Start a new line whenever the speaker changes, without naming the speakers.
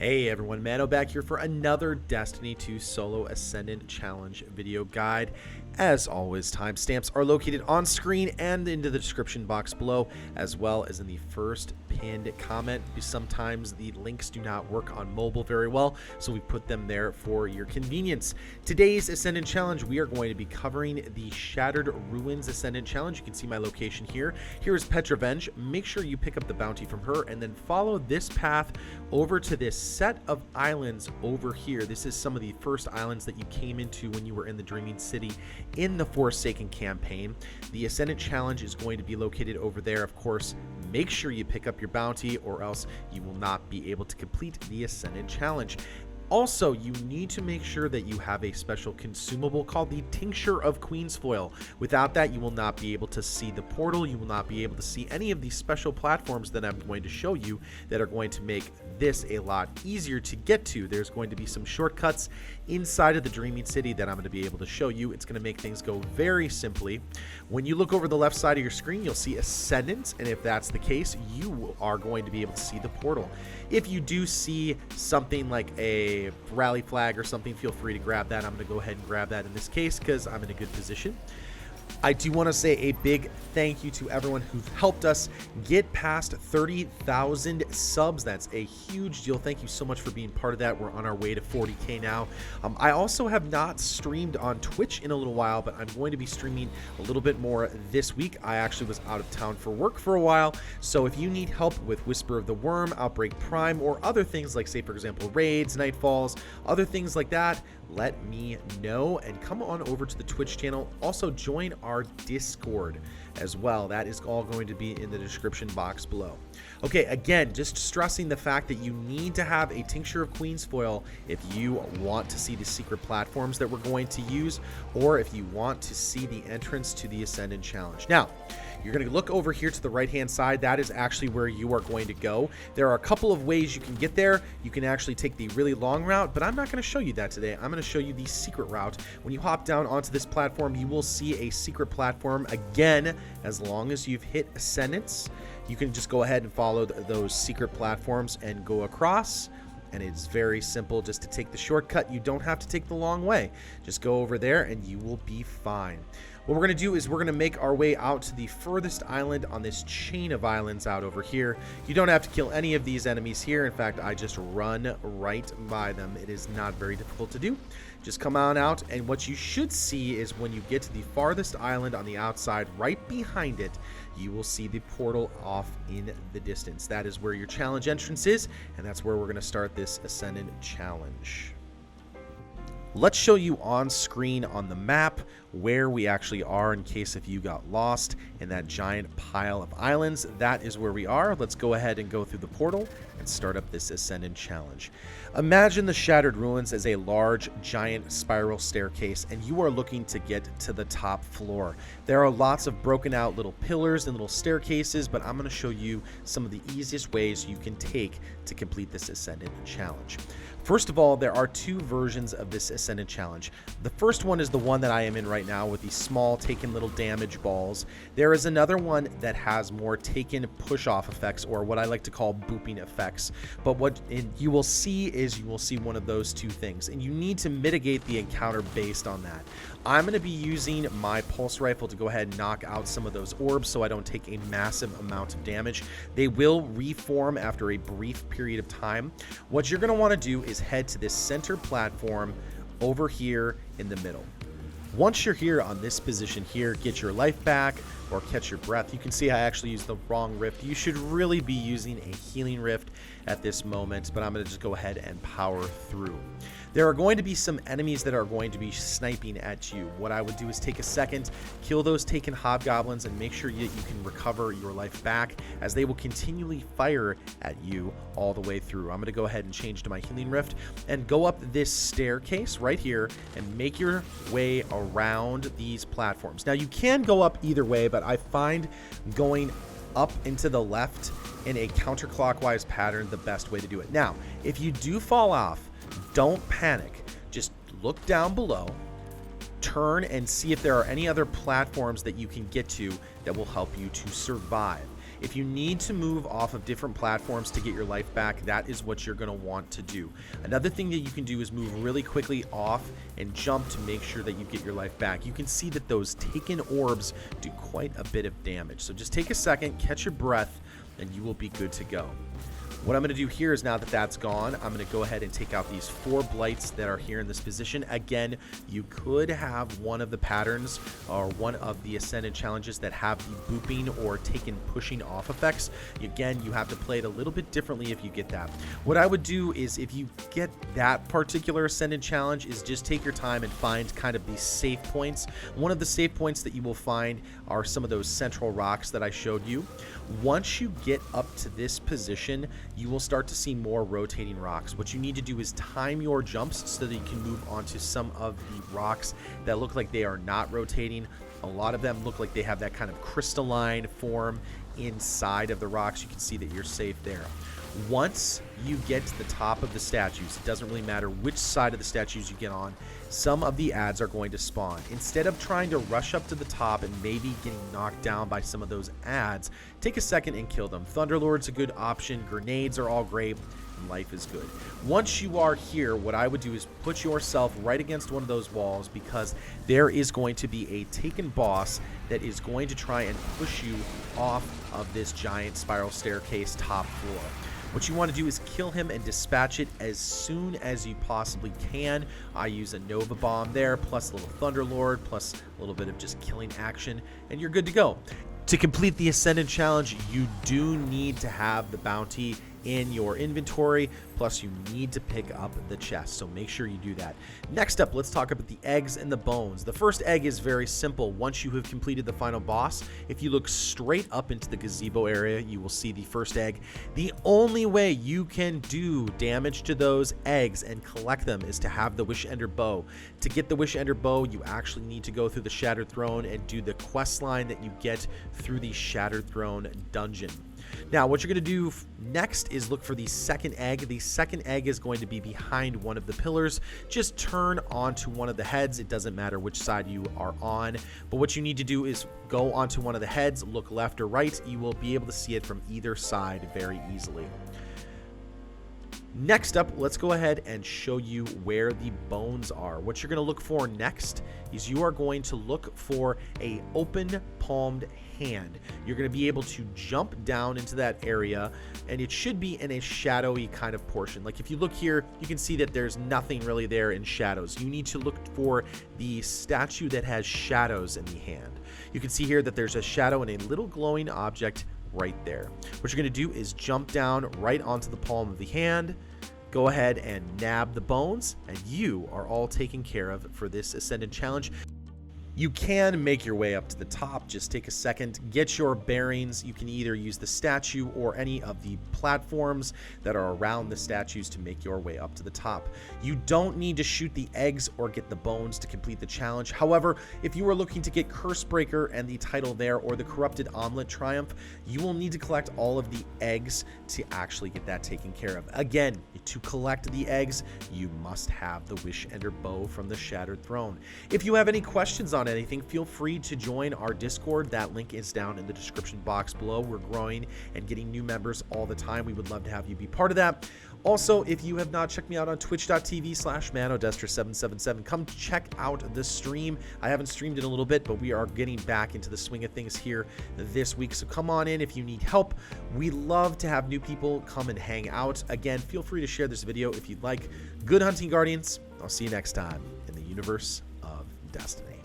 Hey everyone, Mano back here for another Destiny 2 Solo Ascendant Challenge video guide. As always, timestamps are located on screen and into the description box below, as well as in the first pinned comment. Sometimes the links do not work on mobile very well, so we put them there for your convenience. Today's Ascendant Challenge, we are going to be covering the Shattered Ruins Ascendant Challenge. You can see my location here. Here is Petravenge. Make sure you pick up the bounty from her and then follow this path over to this set of islands over here. This is some of the first islands that you came into when you were in the Dreaming City in the Forsaken campaign. The Ascendant Challenge is going to be located over there. Of course, make sure you pick up your bounty or else you will not be able to complete the Ascendant Challenge. Also, you need to make sure that you have a special consumable called the Tincture of Queen's Foil. Without that, you will not be able to see the portal. You will not be able to see any of these special platforms that I'm going to show you that are going to make this a lot easier to get to. There's going to be some shortcuts inside of the Dreaming City that I'm going to be able to show you. It's going to make things go very simply. When you look over the left side of your screen, you'll see Ascendant, and if that's the case, you are going to be able to see the portal. If you do see something like a rally flag or something, feel free to grab that. I'm going to go ahead and grab that in this case because I'm in a good position. I do want to say a big thank you to everyone who's helped us get past 30,000 subs. That's a huge deal. Thank you so much for being part of that. We're on our way to 40K now. I also have not streamed on Twitch in a little while, but I'm going to be streaming a little bit more this week. I actually was out of town for work for a while, so if you need help with Whisper of the Worm, Outbreak Prime, or other things like, say, for example, raids, Nightfalls, other things like that, let me know and come on over to the Twitch channel. Also join our Discord as well. That is all going to be in the description box below. Okay, again, just stressing the fact that you need to have a Tincture of Queen's Foil if you want to see the secret platforms that we're going to use, or if you want to see the entrance to the Ascendant Challenge. Now, you're going to look over here to the right-hand side. That is actually where you are going to go. There are a couple of ways you can get there. You can actually take the really long route, but I'm not going to show you that today. I'm going to show you the secret route. When you hop down onto this platform, you will see a secret platform. Again, as long as you've hit Ascendance, you can just go ahead and follow those secret platforms and go across. And it's very simple just to take the shortcut. You don't have to take the long way. Just go over there and you will be fine. What we're going to do is we're going to make our way out to the furthest island on this chain of islands out over here. You don't have to kill any of these enemies here. In fact, I just run right by them. It is not very difficult to do. Just come on out, and what you should see is when you get to the farthest island on the outside, right behind it, you will see the portal off in the distance. That is where your challenge entrance is, and that's where we're going to start this Ascendant Challenge. Let's show you on screen on the map where we actually are in case if you got lost in that giant pile of islands. That is where we are. Let's go ahead and go through the portal and start up this Ascendant Challenge. Imagine the Shattered Ruins as a large, giant spiral staircase, and you are looking to get to the top floor. There are lots of broken out little pillars and little staircases, but I'm going to show you some of the easiest ways you can take to complete this Ascendant Challenge. First of all, there are two versions of this Ascendant Challenge. The first one is the one that I am in right now with these small taken little damage balls. There is another one that has more taken push-off effects, or what I like to call booping effects. But what you will see is you will see one of those two things, and you need to mitigate the encounter based on that. I'm going to be using my pulse rifle to go ahead and knock out some of those orbs so I don't take a massive amount of damage. They will reform after a brief period of time. What you're going to want to do is head to this center platform over here in the middle. Once you're here on this position here, get your life back or catch your breath. You can see I actually used the wrong rift. You should really be using a healing rift at this moment, but I'm going to just go ahead and power through. There are going to be some enemies that are going to be sniping at you. What I would do is take a second, kill those taken hobgoblins, and make sure you can recover your life back, as they will continually fire at you all the way through. I'm going to go ahead and change to my healing rift and go up this staircase right here and make your way around these platforms. Now, you can go up either way, but I find going up into the left in a counterclockwise pattern the best way to do it. Now, if you do fall off, don't panic. Just look down below, turn, and see if there are any other platforms that you can get to that will help you to survive. If you need to move off of different platforms to get your life back, that is what you're going to want to do. Another thing that you can do is move really quickly off and jump to make sure that you get your life back. You can see that those taken orbs do quite a bit of damage. So just take a second, catch your breath, and you will be good to go. What I'm going to do here is, now that that's gone, I'm going to go ahead and take out these 4 blights that are here in this position. Again, you could have one of the patterns or one of the Ascendant challenges that have the booping or taken pushing off effects. Again, you have to play it a little bit differently if you get that. What I would do is, if you get that particular Ascendant challenge, is just take your time and find kind of these safe points. One of the safe points that you will find are some of those central rocks that I showed you. Once you get up to this position, you will start to see more rotating rocks. What you need to do is time your jumps so that you can move onto some of the rocks that look like they are not rotating. A lot of them look like they have that kind of crystalline form inside of the rocks. You can see that you're safe there. Once you get to the top of the statues, it doesn't really matter which side of the statues you get on, some of the ads are going to spawn. Instead of trying to rush up to the top and maybe getting knocked down by some of those ads, take a second and kill them. Thunderlord's a good option, grenades are all great, and life is good. Once you are here, what I would do is put yourself right against one of those walls, because there is going to be a taken boss that is going to try and push you off of this giant spiral staircase top floor. What you want to do is kill him and dispatch it as soon as you possibly can. I use a Nova Bomb there, plus a little Thunderlord, plus a little bit of just killing action, and you're good to go. To complete the Ascendant challenge, you do need to have the bounty in your inventory, plus you need to pick up the chest, so make sure you do that. Next up, let's talk about the eggs and the bones. The first egg is very simple. Once you have completed the final boss, if you look straight up into the gazebo area, you will see the first egg. The only way you can do damage to those eggs and collect them is to have the Wish Ender bow. To get the Wish Ender bow, you actually need to go through the Shattered Throne and do the quest line that you get through the Shattered Throne dungeon. Now, what you're going to do next is look for the second egg. The second egg is going to be behind one of the pillars. Just turn onto one of the heads. It doesn't matter which side you are on, but what you need to do is go onto one of the heads, look left or right. You will be able to see it from either side very easily. Next up, let's go ahead and show you where the bones are. What you're going to look for next is you are going to look for a open palmed hand. You're going to be able to jump down into that area, and it should be in a shadowy kind of portion. Like if you look here, you can see that there's nothing really there in shadows. You need to look for the statue that has shadows in the hand. You can see here that there's a shadow and a little glowing object right there. What you're going to do is jump down right onto the palm of the hand, go ahead and nab the bones, and you are all taken care of for this Ascendant challenge. You can make your way up to the top. Just take a second, get your bearings. You can either use the statue or any of the platforms that are around the statues to make your way up to the top. You don't need to shoot the eggs or get the bones to complete the challenge. However, if you are looking to get Cursebreaker and the title there, or the Corrupted Omelet Triumph, you will need to collect all of the eggs to actually get that taken care of. Again, to collect the eggs, you must have the Wish Ender bow from the Shattered Throne. If you have any questions on anything, feel free to join our Discord. That link is down in the description box below. We're growing and getting new members all the time. We would love to have you be part of that. Also, if you have not checked me out on twitch.tv/manodestra777, come check out the stream. I haven't streamed in a little bit, but we are getting back into the swing of things here this week. So come on in if you need help. We love to have new people come and hang out. Again, feel free to share this video if you'd like. Good hunting, Guardians. I'll see you next time in the universe of Destiny.